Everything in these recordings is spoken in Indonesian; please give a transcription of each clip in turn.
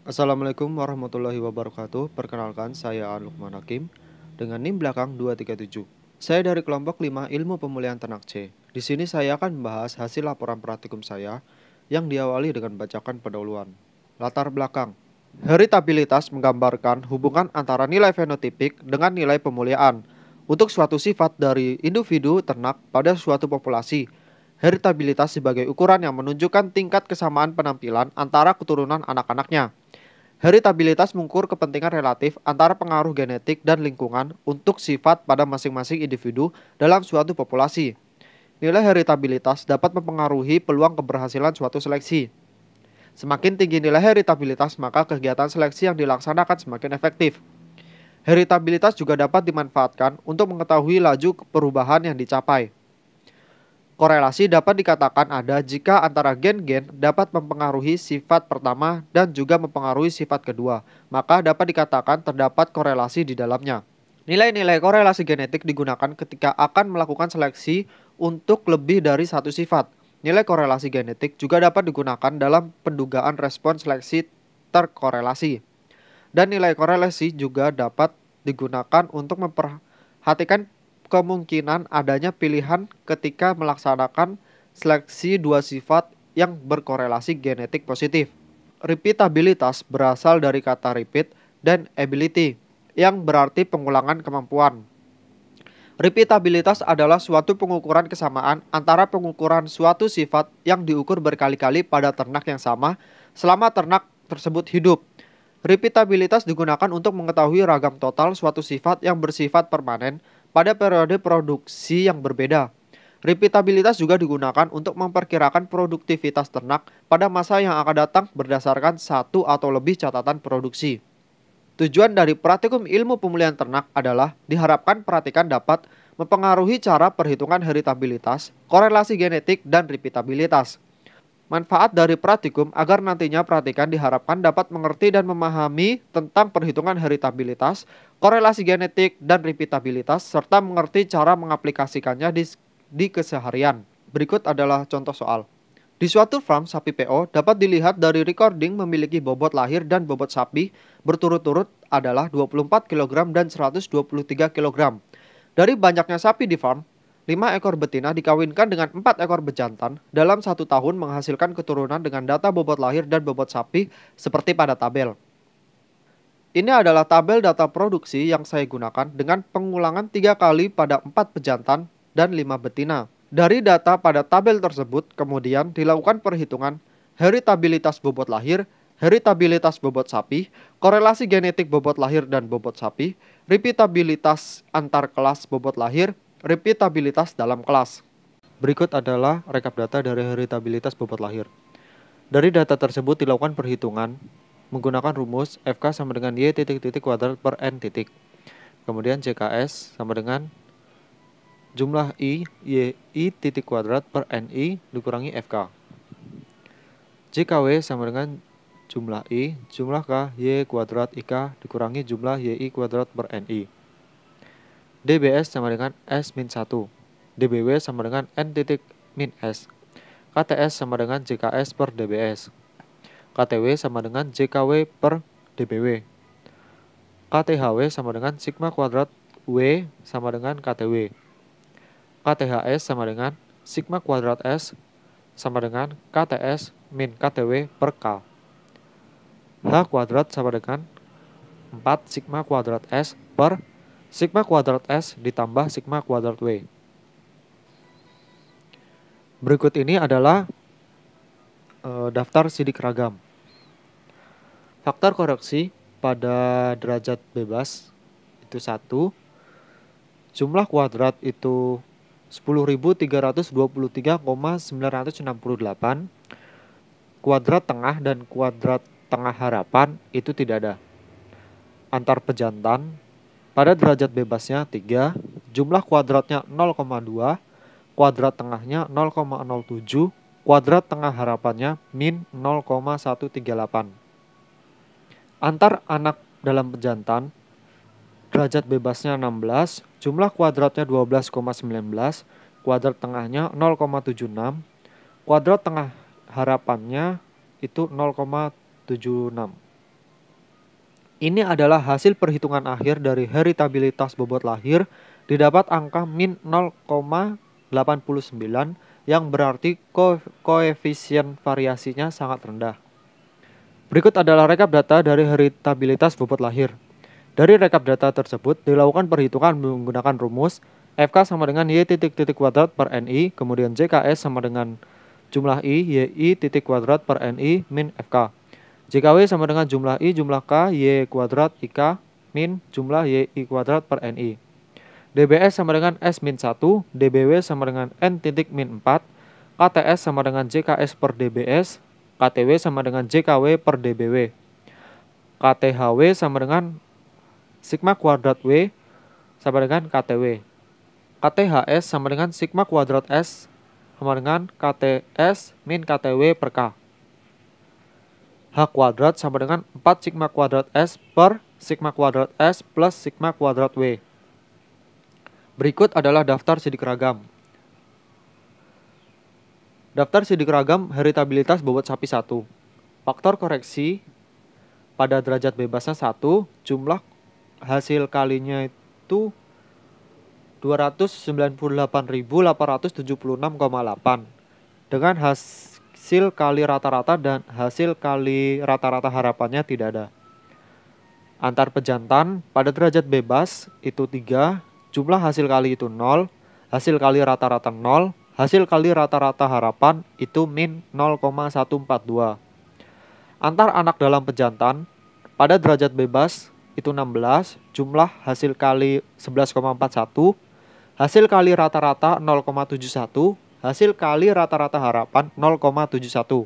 Assalamualaikum warahmatullahi wabarakatuh. Perkenalkan, saya Lukman Hakim dengan NIM belakang 237. Saya dari kelompok 5 Ilmu Pemulihan Ternak C. Di sini saya akan membahas hasil laporan praktikum saya yang diawali dengan bacakan pendahuluan. Latar belakang. Heritabilitas menggambarkan hubungan antara nilai fenotipik dengan nilai pemuliaan untuk suatu sifat dari individu ternak pada suatu populasi. Heritabilitas sebagai ukuran yang menunjukkan tingkat kesamaan penampilan antara keturunan anak-anaknya. Heritabilitas mengukur kepentingan relatif antara pengaruh genetik dan lingkungan untuk sifat pada masing-masing individu dalam suatu populasi. Nilai heritabilitas dapat mempengaruhi peluang keberhasilan suatu seleksi. Semakin tinggi nilai heritabilitas, maka kegiatan seleksi yang dilaksanakan semakin efektif. Heritabilitas juga dapat dimanfaatkan untuk mengetahui laju perubahan yang dicapai. Korelasi dapat dikatakan ada jika antara gen-gen dapat mempengaruhi sifat pertama dan juga mempengaruhi sifat kedua, maka dapat dikatakan terdapat korelasi di dalamnya. Nilai-nilai korelasi genetik digunakan ketika akan melakukan seleksi untuk lebih dari satu sifat. Nilai korelasi genetik juga dapat digunakan dalam pendugaan respon seleksi terkorelasi. Dan nilai korelasi juga dapat digunakan untuk memperhatikan kemungkinan adanya pilihan ketika melaksanakan seleksi dua sifat yang berkorelasi genetik positif. Repeatabilitas berasal dari kata repeat dan ability, yang berarti pengulangan kemampuan. Repeatabilitas adalah suatu pengukuran kesamaan antara pengukuran suatu sifat yang diukur berkali-kali pada ternak yang sama selama ternak tersebut hidup. Repeatabilitas digunakan untuk mengetahui ragam total suatu sifat yang bersifat permanen pada periode produksi yang berbeda. Repeatabilitas juga digunakan untuk memperkirakan produktivitas ternak pada masa yang akan datang berdasarkan satu atau lebih catatan produksi. Tujuan dari praktikum ilmu pemulihan ternak adalah diharapkan perhatikan dapat mempengaruhi cara perhitungan heritabilitas, korelasi genetik, dan repeatabilitas. Manfaat dari praktikum agar nantinya praktikan diharapkan dapat mengerti dan memahami tentang perhitungan heritabilitas, korelasi genetik, dan repeatabilitas, serta mengerti cara mengaplikasikannya di keseharian. Berikut adalah contoh soal. Di suatu farm sapi PO dapat dilihat dari recording memiliki bobot lahir dan bobot sapi berturut-turut adalah 24 kg dan 123 kg. Dari banyaknya sapi di farm, 5 ekor betina dikawinkan dengan 4 ekor bejantan dalam 1 tahun menghasilkan keturunan dengan data bobot lahir dan bobot sapi seperti pada tabel. Ini adalah tabel data produksi yang saya gunakan dengan pengulangan 3 kali pada 4 bejantan dan 5 betina. Dari data pada tabel tersebut kemudian dilakukan perhitungan heritabilitas bobot lahir, heritabilitas bobot sapi, korelasi genetik bobot lahir dan bobot sapi, repeatabilitas antar kelas bobot lahir, repeatabilitas dalam kelas. Berikut adalah rekap data dari heritabilitas bobot lahir. Dari data tersebut dilakukan perhitungan menggunakan rumus FK sama dengan Y titik kuadrat per N titik. Kemudian JKS sama dengan jumlah I Y titik kuadrat per NI dikurangi FK. JKW sama dengan jumlah I jumlah K Y kuadrat IK dikurangi jumlah YI kuadrat per NI. DBS sama dengan S min 1. DBW sama dengan N titik min S. KTS sama dengan JKS per DBS. KTW sama dengan JKW per DBW. KTHW sama dengan sigma kuadrat W sama dengan KTW. KTHS sama dengan sigma kuadrat S sama dengan KTS min KTW per K. H kuadrat sama dengan 4 sigma kuadrat S per sigma kuadrat S ditambah sigma kuadrat W. Berikut ini adalah daftar sidik ragam. Faktor koreksi pada derajat bebas itu 1. Jumlah kuadrat itu 10.323,968. Kuadrat tengah dan kuadrat tengah harapan itu tidak ada. Antar pejantan pada derajat bebasnya 3, jumlah kuadratnya 0,2, kuadrat tengahnya 0,07, kuadrat tengah harapannya min 0,138. Antar anak dalam pejantan, derajat bebasnya 16, jumlah kuadratnya 12,19, kuadrat tengahnya 0,76, kuadrat tengah harapannya itu 0,76. Ini adalah hasil perhitungan akhir dari heritabilitas bobot lahir, didapat angka min 0,89 yang berarti koefisien variasinya sangat rendah. Berikut adalah rekap data dari heritabilitas bobot lahir. Dari rekap data tersebut dilakukan perhitungan menggunakan rumus FK sama dengan Y titik kuadrat per NI, kemudian JKS sama dengan jumlah I, YI titik kuadrat per NI min FK. JKW sama dengan jumlah I jumlah K Y kuadrat IK min jumlah YI kuadrat per NI. DBS sama dengan S min 1, DBW sama dengan N titik min 4, KTS sama dengan JKS per DBS, KTW sama dengan JKW per DBW, KTHW sama dengan sigma kuadrat W sama dengan KTW, KTHS sama dengan sigma kuadrat S sama dengan KTS min KTW per K. H kuadrat sama dengan 4 sigma kuadrat S per sigma kuadrat S plus sigma kuadrat W. Berikut adalah daftar sidik ragam. Daftar sidik ragam heritabilitas bobot sapi 1. Faktor koreksi pada derajat bebasnya 1, jumlah hasil kalinya itu 298.876,8 dengan hasil kali rata-rata dan hasil kali rata-rata harapannya tidak ada. Antar pejantan pada derajat bebas itu 3, jumlah hasil kali itu 0, hasil kali rata-rata 0, hasil kali rata-rata harapan itu min 0,142. Antar anak dalam pejantan pada derajat bebas itu 16, jumlah hasil kali 11,41, hasil kali rata-rata 0,71, hasil kali rata-rata harapan 0,71.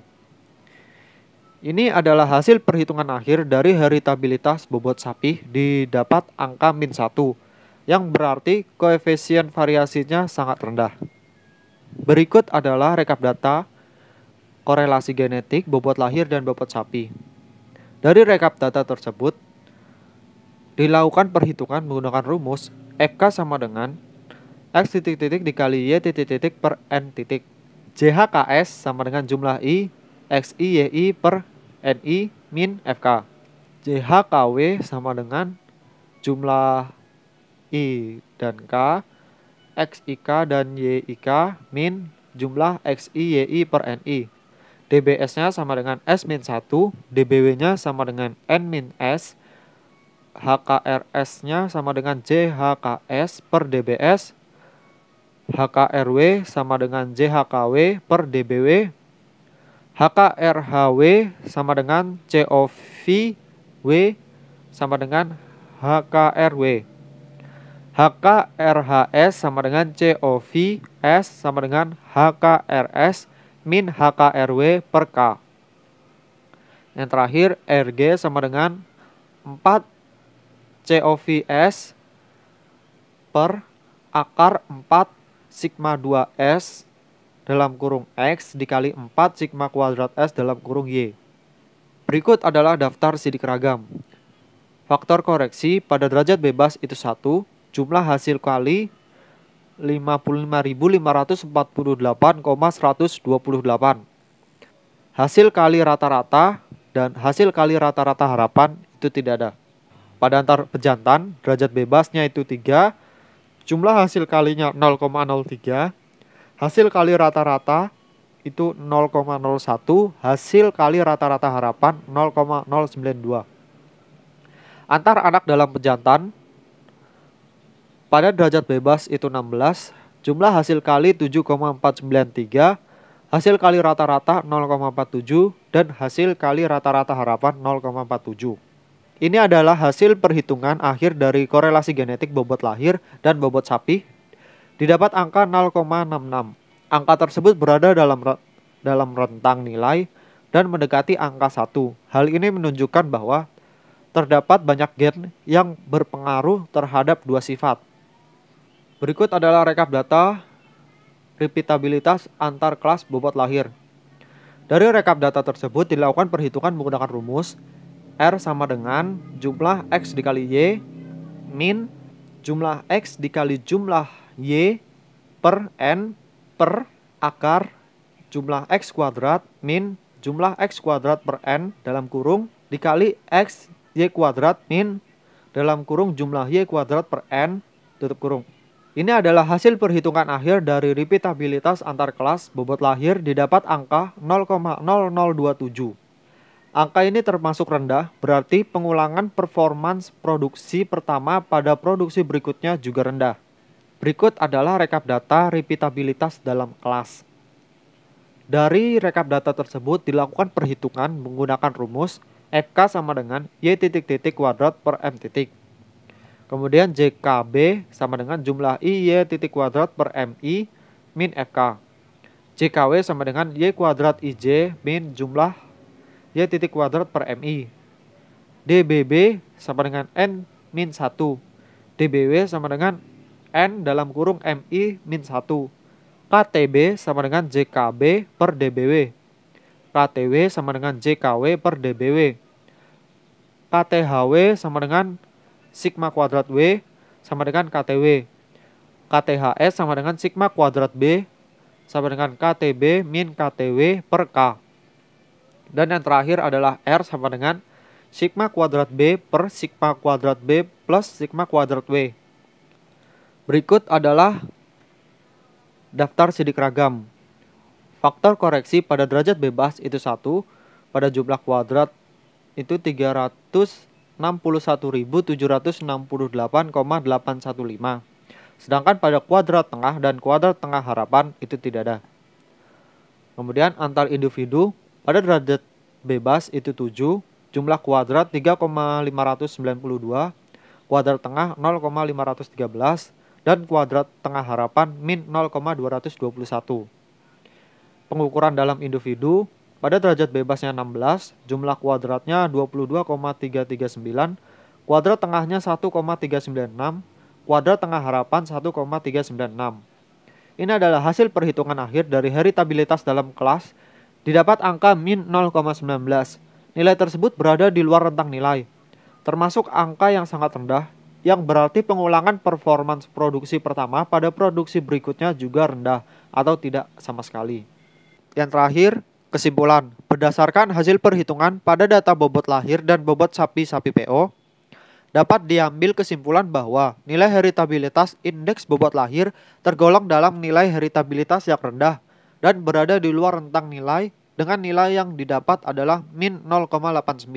Ini adalah hasil perhitungan akhir dari heritabilitas bobot sapi, didapat angka min 1, yang berarti koefisien variasinya sangat rendah. Berikut adalah rekap data korelasi genetik bobot lahir dan bobot sapi. Dari rekap data tersebut, dilakukan perhitungan menggunakan rumus FK sama dengan X titik dikali Y titik per N titik. JHKS sama dengan jumlah I XI YI per NI min FK. JHKW sama dengan jumlah I dan K, XIK dan YIK min jumlah XI YI per NI. DBS-nya sama dengan S min 1, DBW-nya sama dengan N min S, HKRS-nya sama dengan JHKS per DBS, HKRW sama dengan JHKW per DBW, HKRHW sama dengan COV-W sama dengan HKRW, HKRHS sama dengan COV-S sama dengan HKRS min HKRW per K. Yang terakhir RG sama dengan 4 COV-S per akar 4 sigma 2S dalam kurung X dikali 4 sigma kuadrat S dalam kurung Y. Berikut adalah daftar sidik ragam. Faktor koreksi pada derajat bebas itu 1, jumlah hasil kali 55.548,128. Hasil kali rata-rata dan hasil kali rata-rata harapan itu tidak ada. Pada antar pejantan, derajat bebasnya itu 3, jumlah hasil kalinya 0,03, hasil kali rata-rata itu 0,01, hasil kali rata-rata harapan 0,092. Antar anak dalam pejantan pada derajat bebas itu 16, jumlah hasil kali 7,493, hasil kali rata-rata 0,47, dan hasil kali rata-rata harapan 0,47. Ini adalah hasil perhitungan akhir dari korelasi genetik bobot lahir dan bobot sapi, didapat angka 0,66. Angka tersebut berada dalam rentang nilai dan mendekati angka 1. Hal ini menunjukkan bahwa terdapat banyak gen yang berpengaruh terhadap dua sifat. Berikut adalah rekap data repeatabilitas antar kelas bobot lahir. Dari rekap data tersebut dilakukan perhitungan menggunakan rumus R sama dengan jumlah X dikali Y min jumlah X dikali jumlah Y per N per akar jumlah X kuadrat min jumlah X kuadrat per N dalam kurung dikali X Y kuadrat min dalam kurung jumlah Y kuadrat per N tutup kurung. Ini adalah hasil perhitungan akhir dari repeatabilitas antar kelas bobot lahir didapat angka 0,0027. Angka ini termasuk rendah, berarti pengulangan performance produksi pertama pada produksi berikutnya juga rendah. Berikut adalah rekap data repeatabilitas dalam kelas. Dari rekap data tersebut dilakukan perhitungan menggunakan rumus FK sama dengan Y titik kuadrat per M titik. Kemudian JKB sama dengan jumlah I Y titik kuadrat per MI min FK. JKW sama dengan Y kuadrat IJ min jumlah Y titik kuadrat per MI. DBB sama dengan N min 1. DBW sama dengan N dalam kurung MI min 1. KTB sama dengan JKB per DBW. KTW sama dengan JKW per DBW. KTHW sama dengan sigma kuadrat W sama dengan KTW. KTHS sama dengan sigma kuadrat B sama dengan KTB min KTW per K. Dan yang terakhir adalah R sama dengan sigma kuadrat B per sigma kuadrat B plus sigma kuadrat W. Berikut adalah daftar sidik ragam. Faktor koreksi pada derajat bebas itu 1, pada jumlah kuadrat itu 361.768,815. Sedangkan pada kuadrat tengah dan kuadrat tengah harapan itu tidak ada. Kemudian antar individu pada derajat bebas itu 7, jumlah kuadrat 3,592, kuadrat tengah 0,513, dan kuadrat tengah harapan min 0,221. Pengukuran dalam individu pada derajat bebasnya 16, jumlah kuadratnya 22,339, kuadrat tengahnya 1,396, kuadrat tengah harapan 1,396. Ini adalah hasil perhitungan akhir dari heritabilitas dalam kelas. Didapat angka min 0,19. Nilai tersebut berada di luar rentang nilai, termasuk angka yang sangat rendah, yang berarti pengulangan performance produksi pertama pada produksi berikutnya juga rendah atau tidak sama sekali. Yang terakhir, kesimpulan. Berdasarkan hasil perhitungan pada data bobot lahir dan bobot sapi-sapi PO, dapat diambil kesimpulan bahwa nilai heritabilitas indeks bobot lahir tergolong dalam nilai heritabilitas yang rendah dan berada di luar rentang nilai dengan nilai yang didapat adalah min 0,89,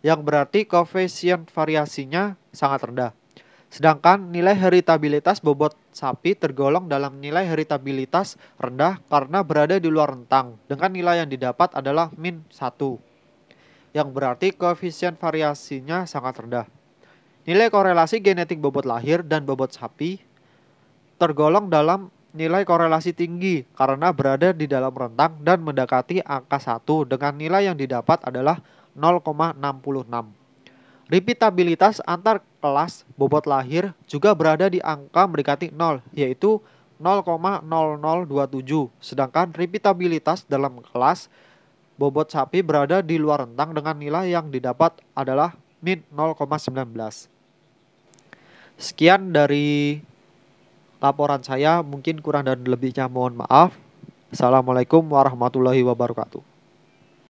yang berarti koefisien variasinya sangat rendah. Sedangkan nilai heritabilitas bobot sapi tergolong dalam nilai heritabilitas rendah karena berada di luar rentang dengan nilai yang didapat adalah min 1, yang berarti koefisien variasinya sangat rendah. Nilai korelasi genetik bobot lahir dan bobot sapi tergolong dalam nilai korelasi tinggi karena berada di dalam rentang dan mendekati angka 1 dengan nilai yang didapat adalah 0,66. Repeatabilitas antar kelas bobot lahir juga berada di angka mendekati 0, yaitu 0,0027. Sedangkan repeatabilitas dalam kelas bobot sapi berada di luar rentang dengan nilai yang didapat adalah min 0,19. Sekian dari laporan saya, mungkin kurang dan lebihnya mohon maaf. Assalamualaikum warahmatullahi wabarakatuh.